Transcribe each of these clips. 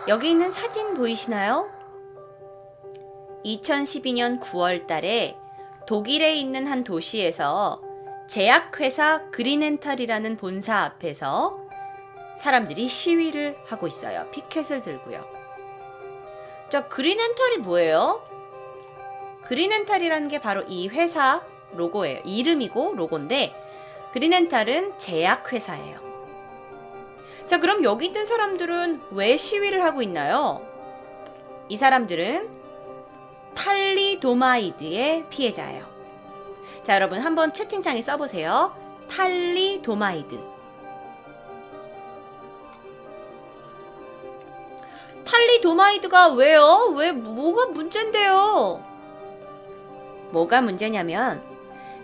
여기 있는 사진 보이시나요? 2012년 9월 달에 독일에 있는 한 도시에서 제약회사 그린엔탈이라는 본사 앞에서 사람들이 시위를 하고 있어요. 피켓을 들고요. 자, 그린엔탈이 뭐예요? 그린엔탈이라는 게 바로 이 회사 로고예요. 이름이고 로고인데 그린엔탈은 제약회사예요. 자, 그럼 여기 있는 사람들은 왜 시위를 하고 있나요? 이 사람들은 탈리도마이드의 피해자예요. 자, 여러분 한번 채팅창에 써보세요. 탈리도마이드. 탈리도마이드가 왜요? 뭐가 문제인데요? 뭐가 문제냐면,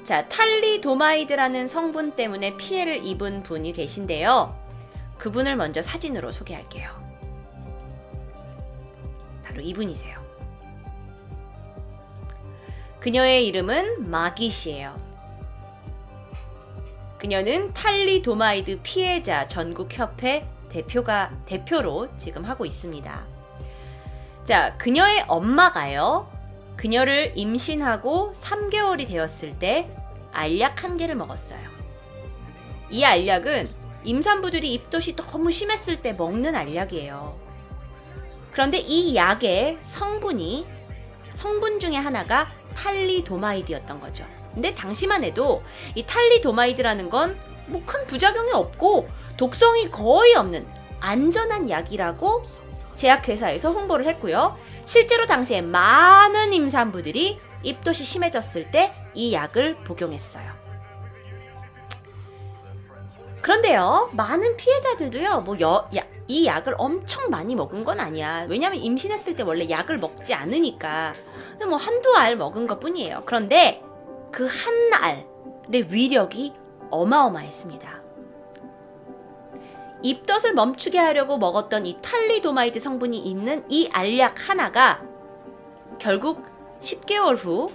자, 탈리도마이드라는 성분 때문에 피해를 입은 분이 계신데요. 그분을 먼저 사진으로 소개할게요. 바로 이분이세요. 그녀의 이름은 마깃이에요. 그녀는 탈리도마이드 피해자 전국협회 대표로 지금 하고 있습니다. 자, 그녀의 엄마가요, 그녀를 임신하고 3개월이 되었을 때 알약 1개를 먹었어요. 이 알약은 임산부들이 입덧이 너무 심했을 때 먹는 알약이에요. 그런데 이 약의 성분 중에 하나가 탈리도마이드였던 거죠. 근데 당시만 해도 이 탈리도마이드라는 건 뭐 큰 부작용이 없고 독성이 거의 없는 안전한 약이라고 제약회사에서 홍보를 했고요. 실제로 당시에 많은 임산부들이 입덧이 심해졌을 때 이 약을 복용했어요. 그런데요, 많은 피해자들도요, 이 약을 엄청 많이 먹은 건 아니야. 왜냐면 임신했을 때 원래 약을 먹지 않으니까. 뭐 한두 알 먹은 것 뿐이에요. 그런데 그 한 알의 위력이 어마어마했습니다. 입덧을 멈추게 하려고 먹었던 이 탈리도마이드 성분이 있는 이 알약 하나가 결국 10개월 후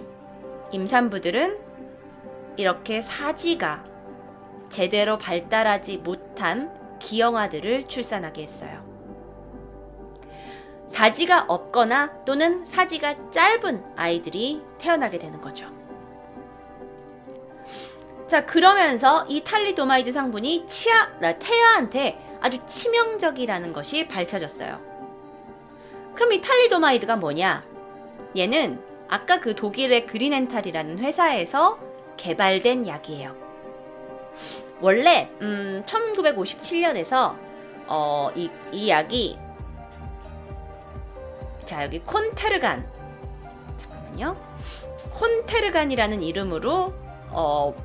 임산부들은 이렇게 사지가 제대로 발달하지 못한 기형아들을 출산하게 했어요. 사지가 없거나 또는 사지가 짧은 아이들이 태어나게 되는 거죠. 자, 그러면서 이 탈리도마이드 성분이 태아한테 아주 치명적이라는 것이 밝혀졌어요. 그럼 이 탈리도마이드가 뭐냐? 얘는 아까 그 독일의 그린엔탈이라는 회사에서 개발된 약이에요. 원래 1957년에서 이 약이, 자, 여기 콘테르간, 잠깐만요. 콘테르간이라는 이름으로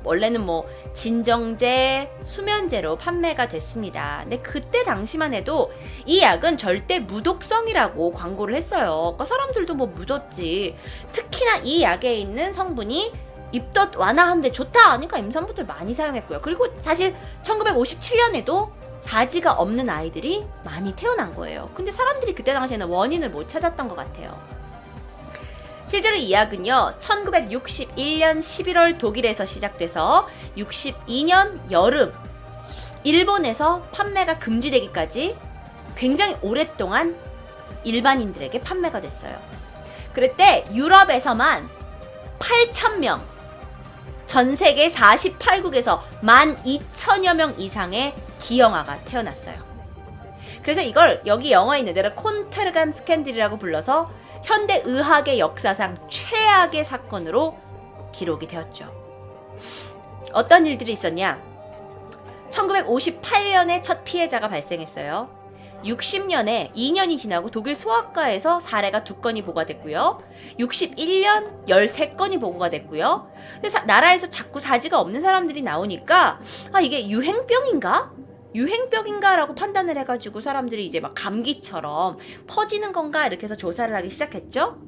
원래는 뭐 진정제, 수면제로 판매가 됐습니다. 근데 그때 당시만 해도 이 약은 절대 무독성이라고 광고를 했어요. 그러니까 사람들도 뭐 묻었지. 특히나 이 약에 있는 성분이 입덧 완화하는데 좋다 하니까 임산부들 많이 사용했고요. 그리고 사실 1957년에도 사지가 없는 아이들이 많이 태어난 거예요. 근데 사람들이 그때 당시에는 원인을 못 찾았던 것 같아요. 실제로 이 약은요, 1961년 11월 독일에서 시작돼서 62년 여름 일본에서 판매가 금지되기까지 굉장히 오랫동안 일반인들에게 판매가 됐어요. 그때 유럽에서만 8,000명, 전 세계 48국에서 12,000여 명 이상의 기형아가 태어났어요. 그래서 이걸 여기 영화에 있는 대로 콘테르간 스캔들이라고 불러서 현대 의학의 역사상 최악의 사건으로 기록이 되었죠. 어떤 일들이 있었냐? 1958년에 첫 피해자가 발생했어요. 60년에 2년이 지나고 독일 소아과에서 사례가 2건이 보고가 됐고요. 61년 13건이 보고가 됐고요. 그래서 나라에서 자꾸 사지가 없는 사람들이 나오니까 이게 유행병인가? 라고 판단을 해가지고 사람들이 이제 막 감기처럼 퍼지는 건가 이렇게 해서 조사를 하기 시작했죠.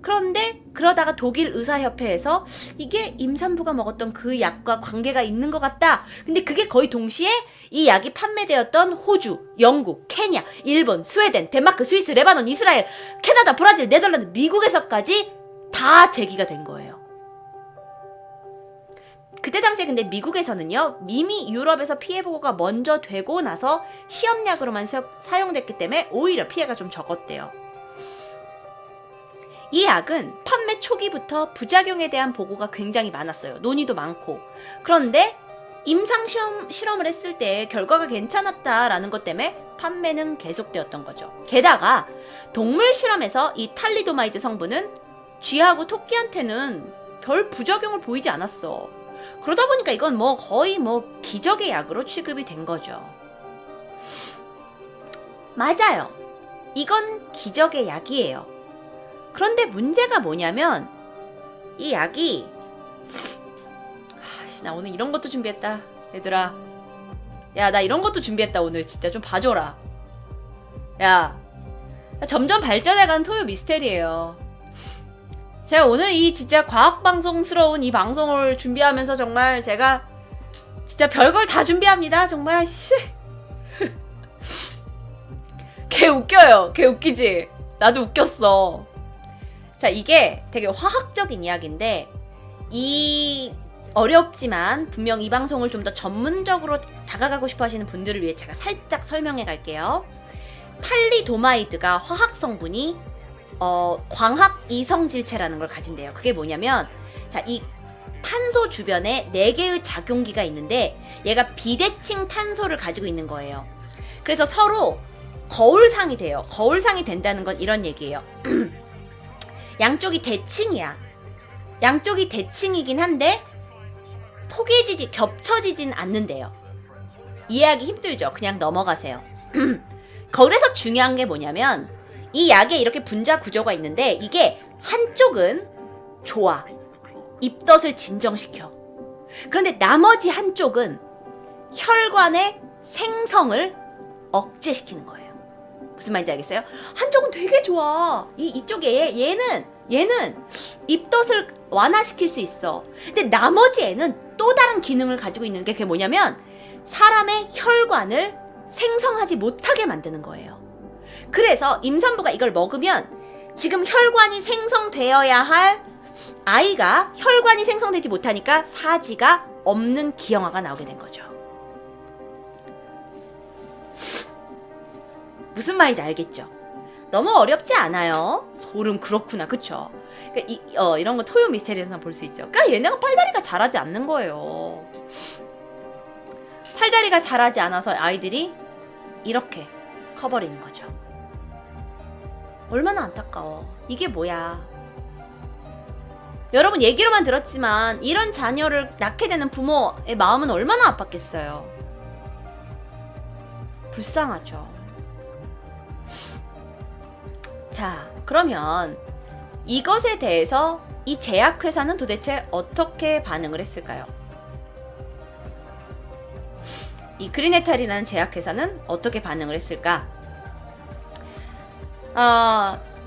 그런데 그러다가 독일 의사협회에서 이게 임산부가 먹었던 그 약과 관계가 있는 것 같다. 근데 그게 거의 동시에 이 약이 판매되었던 호주, 영국, 케냐, 일본, 스웨덴, 덴마크, 스위스, 레바논, 이스라엘, 캐나다, 브라질, 네덜란드, 미국에서까지 다 제기가 된 거예요. 그때 당시에 근데 미국에서는요, 이미 유럽에서 피해 보고가 먼저 되고 나서 시험약으로만 사용됐기 때문에 오히려 피해가 좀 적었대요. 이 약은 판매 초기부터 부작용에 대한 보고가 굉장히 많았어요. 논의도 많고. 그런데 임상 실험을 했을 때 결과가 괜찮았다라는 것 때문에 판매는 계속되었던 거죠. 게다가 동물 실험에서 이 탈리도마이드 성분은 쥐하고 토끼한테는 별 부작용을 보이지 않았어. 그러다 보니까 이건 거의 기적의 약으로 취급이 된 거죠. 맞아요. 이건 기적의 약이에요. 그런데 문제가 뭐냐면 이 약이 나 오늘 이런 것도 준비했다. 얘들아. 야, 나 이런 것도 준비했다. 오늘 진짜 좀 봐줘라. 야, 점점 발전해가는 토요 미스테리예요. 제가 오늘 이 진짜 과학방송스러운 이 방송을 준비하면서 정말 제가 진짜 별걸 다 준비합니다. 정말 씨. 걔 웃겨요. 걔 웃기지? 나도 웃겼어. 자, 이게 되게 화학적인 이야기인데 이 어렵지만 분명 이 방송을 좀 더 전문적으로 다가가고 싶어 하시는 분들을 위해 제가 살짝 설명해 갈게요. 탈리도마이드가 화학 성분이 광학 이성질체라는 걸 가진대요. 그게 뭐냐면 자, 이 탄소 주변에 4개의 작용기가 있는데 얘가 비대칭 탄소를 가지고 있는 거예요. 그래서 서로 거울상이 돼요. 거울상이 된다는 건 이런 얘기예요. 양쪽이 대칭이야. 양쪽이 대칭이긴 한데 겹쳐지진 않는데요. 이해하기 힘들죠? 그냥 넘어가세요. 그래서 중요한 게 뭐냐면 이 약에 이렇게 분자 구조가 있는데 이게 한쪽은 좋아. 입덧을 진정시켜. 그런데 나머지 한쪽은 혈관의 생성을 억제시키는 거예요. 무슨 말인지 알겠어요? 한쪽은 되게 좋아. 이쪽에 얘는 입덧을 완화시킬 수 있어. 근데 나머지 애는 또 다른 기능을 가지고 있는 게 그게 뭐냐면 사람의 혈관을 생성하지 못하게 만드는 거예요. 그래서 임산부가 이걸 먹으면 지금 혈관이 생성되어야 할 아이가 혈관이 생성되지 못하니까 사지가 없는 기형아가 나오게 된 거죠. 무슨 말인지 알겠죠? 너무 어렵지 않아요. 소름 그렇구나. 그쵸? 그러니까 이런 거 토요 미스테리에서 볼 수 있죠. 그러니까 얘네가 팔다리가 자라지 않는 거예요. 팔다리가 자라지 않아서 아이들이 이렇게 커버리는 거죠. 얼마나 안타까워. 이게 뭐야. 여러분 얘기로만 들었지만 이런 자녀를 낳게 되는 부모의 마음은 얼마나 아팠겠어요. 불쌍하죠. 자, 그러면 이것에 대해서 이 제약회사는 도대체 어떻게 반응을 했을까요? 이 그린에탈이라는 제약회사는 어떻게 반응을 했을까?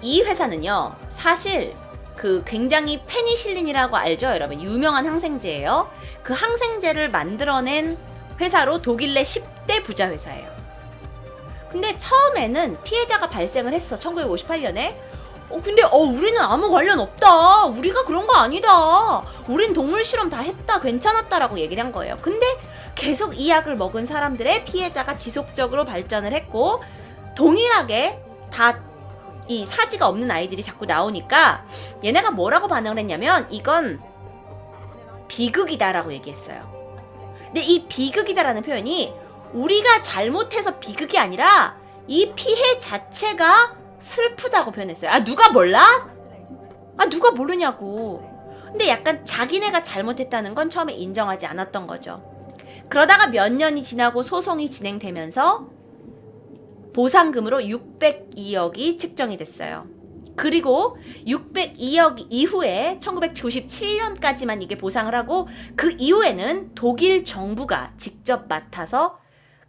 이 회사는요, 사실 그 굉장히 페니실린이라고 알죠, 여러분? 유명한 항생제예요. 그 항생제를 만들어낸 회사로 독일 내 10대 부자 회사예요. 근데 처음에는 피해자가 발생을 했어. 1958년에. 근데 우리는 아무 관련 없다. 우리가 그런 거 아니다. 우린 동물 실험 다 했다. 괜찮았다라고 얘기를 한 거예요. 근데 계속 이 약을 먹은 사람들의 피해자가 지속적으로 발전을 했고 동일하게 다 이 사지가 없는 아이들이 자꾸 나오니까 얘네가 뭐라고 반응을 했냐면 이건 비극이다라고 얘기했어요. 근데 이 비극이다라는 표현이 우리가 잘못해서 비극이 아니라 이 피해 자체가 슬프다고 표현했어요. 누가 몰라? 누가 모르냐고. 근데 약간 자기네가 잘못했다는 건 처음에 인정하지 않았던 거죠. 그러다가 몇 년이 지나고 소송이 진행되면서 보상금으로 602억이 측정이 됐어요. 그리고 602억 이후에 1997년까지만 이게 보상을 하고 그 이후에는 독일 정부가 직접 맡아서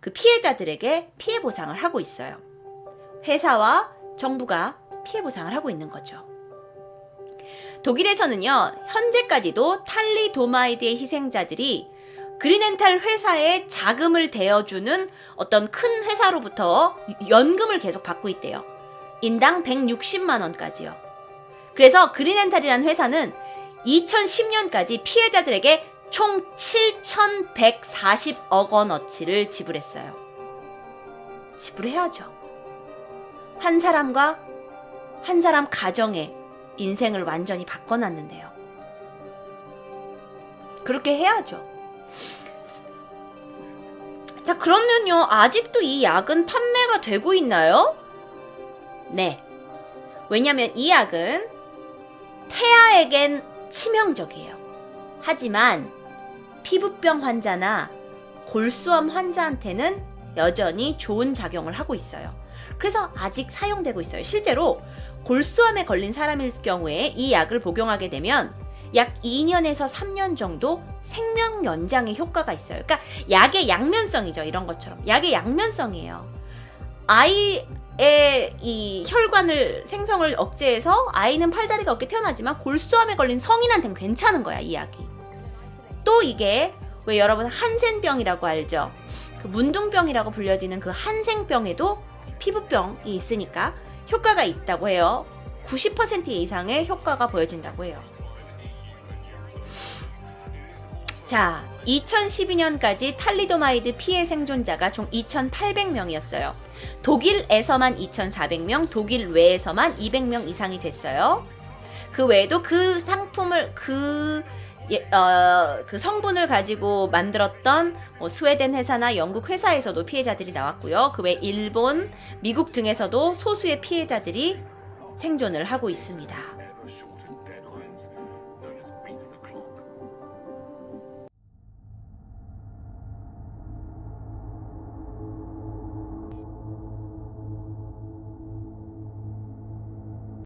그 피해자들에게 피해 보상을 하고 있어요. 회사와 정부가 피해 보상을 하고 있는 거죠. 독일에서는요, 현재까지도 탈리도마이드의 희생자들이 그린엔탈 회사에 자금을 대어주는 어떤 큰 회사로부터 연금을 계속 받고 있대요. 인당 160만 원까지요. 그래서 그린엔탈이라는 회사는 2010년까지 피해자들에게 총 7,140억 원어치를 지불했어요. 지불해야죠. 한 사람과 한 사람 가정의 인생을 완전히 바꿔놨는데요. 그렇게 해야죠. 자, 그러면요, 아직도 이 약은 판매가 되고 있나요? 네. 왜냐면 이 약은 태아에겐 치명적이에요. 하지만 피부병 환자나 골수암 환자한테는 여전히 좋은 작용을 하고 있어요. 그래서 아직 사용되고 있어요. 실제로 골수암에 걸린 사람일 경우에 이 약을 복용하게 되면 약 2년에서 3년 정도 생명 연장의 효과가 있어요. 그러니까 약의 양면성이죠. 이런 것처럼. 약의 양면성이에요. 아이의 이 혈관을 생성을 억제해서 아이는 팔다리가 없게 태어나지만 골수암에 걸린 성인한테는 괜찮은 거야, 이 약이. 또 이게 왜 여러분 한센병이라고 알죠? 그 문둥병이라고 불려지는 그 한생병에도 피부병이 있으니까 효과가 있다고 해요. 90% 이상의 효과가 보여진다고 해요. 자, 2012년까지 탈리도마이드 피해 생존자가 총 2,800명이었어요. 독일에서만 2,400명, 독일 외에서만 200명 이상이 됐어요. 그 외에도 그 상품을 그 성분을 가지고 만들었던 뭐 스웨덴 회사나 영국 회사에서도 피해자들이 나왔고요. 그 외 일본, 미국 등에서도 소수의 피해자들이 생존을 하고 있습니다.